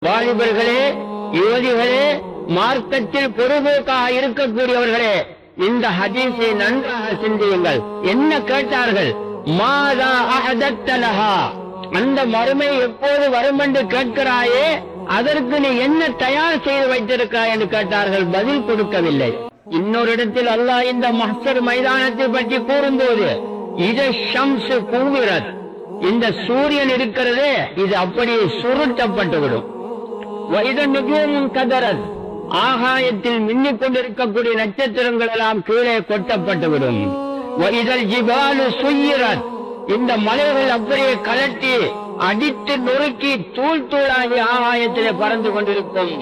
வாலிபர்களே, யுவதிகளே, மார்க்கத்தில் பொறுப்போக்காக இருக்கக்கூடியவர்களே, இந்த ஹதீஸை நன்றாக சிந்தியுங்கள். என்ன கேட்டார்கள்? மாதா அஹதத்தலஹா, அந்த மறுமை எப்போது வரும் என்று கேட்கிறாயே, அதற்கு நீ என்ன தயார் செய்து வைத்திருக்கிறாய் என்று கேட்டார்கள். பதில் கொடுக்கவில்லை. இன்னொரு இடத்தில் அல்லாஹ் இந்த மஹ்ஷர் மைதானத்தை பற்றி கூறும்போது, இத ஷம்ஸ் குவிரத், இந்த சூரியன் இருக்கிறதே இது அப்படியே சுருட்டப்பட்டுவிடும். கதரத், ஆகாயத்தில் மின்னிக் கொண்டிருக்கக்கூடிய நட்சத்திரங்கள் எல்லாம் கீழே கொட்டப்பட்டுவிடும். ஜிபாலு சுய்யிரத், இந்த மலைகள் அப்படியே கலட்டி அடித்து நொறுக்கி தூள் தூளாகி ஆகாயத்திலே பறந்து கொண்டிருக்கும்.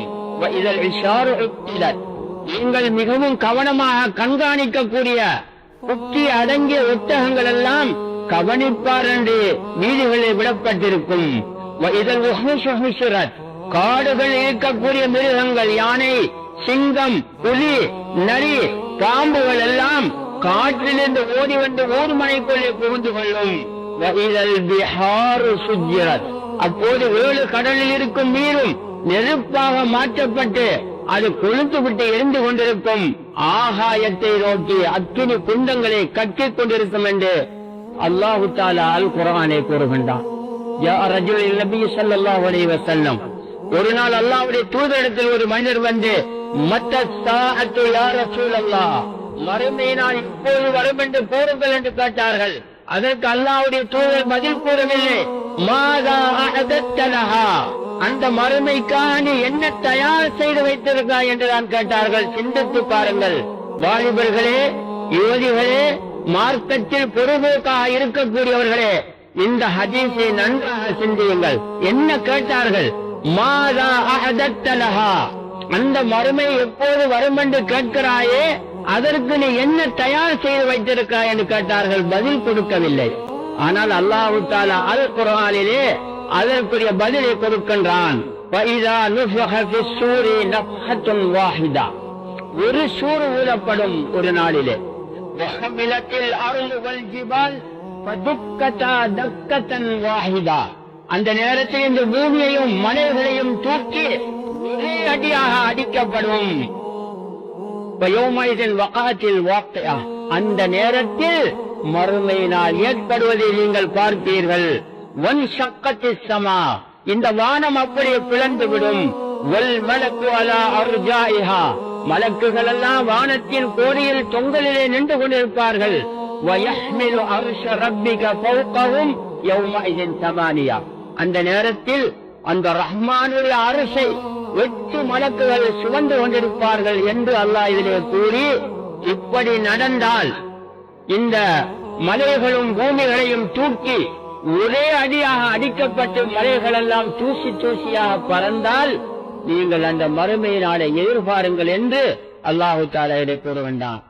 நீங்கள் மிகவும் கவனமாக கண்காணிக்கக்கூடிய குட்டி அடங்கிய ஒட்டகங்கள் எல்லாம் கவனிப்பார் என்று வீதிகளில் விடப்பட்டிருக்கும். காடுகள் இருக்கக்கூடிய மிருகங்கள், யானை, சிங்கம், புலி, நரி, பாம்புகள் எல்லாம் காற்றிலிருந்து ஓடி வந்து ஊர்மனைக்குள்ளே புகுந்து கொள்ளும். அப்போது 7 கடலில் இருக்கும் நீரும் நெருப்பாக மாற்றப்பட்டு அது கொழுத்து விட்டு எரிந்து கொண்டிருக்கும். ஆகாயத்தை நோக்கி அக்கினி குண்டங்களை கட்டிக் கொண்டிருக்கும் என்று அல்லாஹு தஆலா அல் குர்ஆனை கூறுகின்றான். ஒரு நாள் அல்லாஹ்வுடைய தூதரிடத்தில் ஒரு மனிதர் வந்து, மறுமை நாள் இப்போது வரும் என்று கூறுங்கள் என்று கேட்டார்கள். அதற்கு அல்லாஹ்வுடைய தூதர் பதில் கூறவில்லை. மாதா அஹதத்தலஹா, அந்த மறுமைக்காக நீ என்ன தயார் செய்து வைத்திருக்கிறாய் என்று தான் கேட்டார்கள். சிந்தித்து பாருங்கள். வாலிபர்களே, யுவதிகளே, மார்க்கத்தில் பொறுப்போக்காக இருக்கக்கூடியவர்களே, இந்த ஹதீஸை நன்றாக சிந்தியுங்கள். என்ன கேட்டார்கள்? மாதா அஹதத்தலஹா, அந்த மறுமை எப்போது வரும் என்று கேட்கிறாயே, அதற்கு நீ என்ன தயார் செய்து வைத்திருக்கிறாய் என்று கேட்டார்கள். பதில் கொடுக்கவில்லை. ஆனால் அல்லாஹ் தஆலா அல் குர்ஆனிலே அதற்குரிய பதிலை கொடுக்கின்றான். ஒரு சூர் ஊதப்படும் ஒரு நாளிலே. அந்த நேரத்தில் இந்த பூமியையும் மலைகளையும் தூக்கி ஒரே அடியாக அடிக்கப்படும். அந்த நேரத்தில் மறுமையினால் ஏற்படுவதை நீங்கள் பார்ப்பீர்கள். இந்த வானம் அப்படியே பிளந்துவிடும். மலக்குகள் எல்லாம் வானத்தின் கோடியில் தொங்கலிலே நின்று கொண்டிருப்பார்கள். அந்த நேரத்தில் அந்த ரஹ்மானுடைய அரசை 8 மலக்குகள் சுமந்து கொண்டிருப்பார்கள் என்று அல்லாஹ் இதிலே கூறி, இப்படி நடந்தால் இந்த மலைகளும் பூமிகளையும் தூக்கி ஒரே அடியாக அடிக்கப்பட்டு மலைகள் எல்லாம் தூசி தூசியாக பறந்தால் நீங்கள் அந்த மறுமை நாளை எதிர்பாருங்கள் என்று அல்லாஹ் தஆலா கூற வேண்டாம்.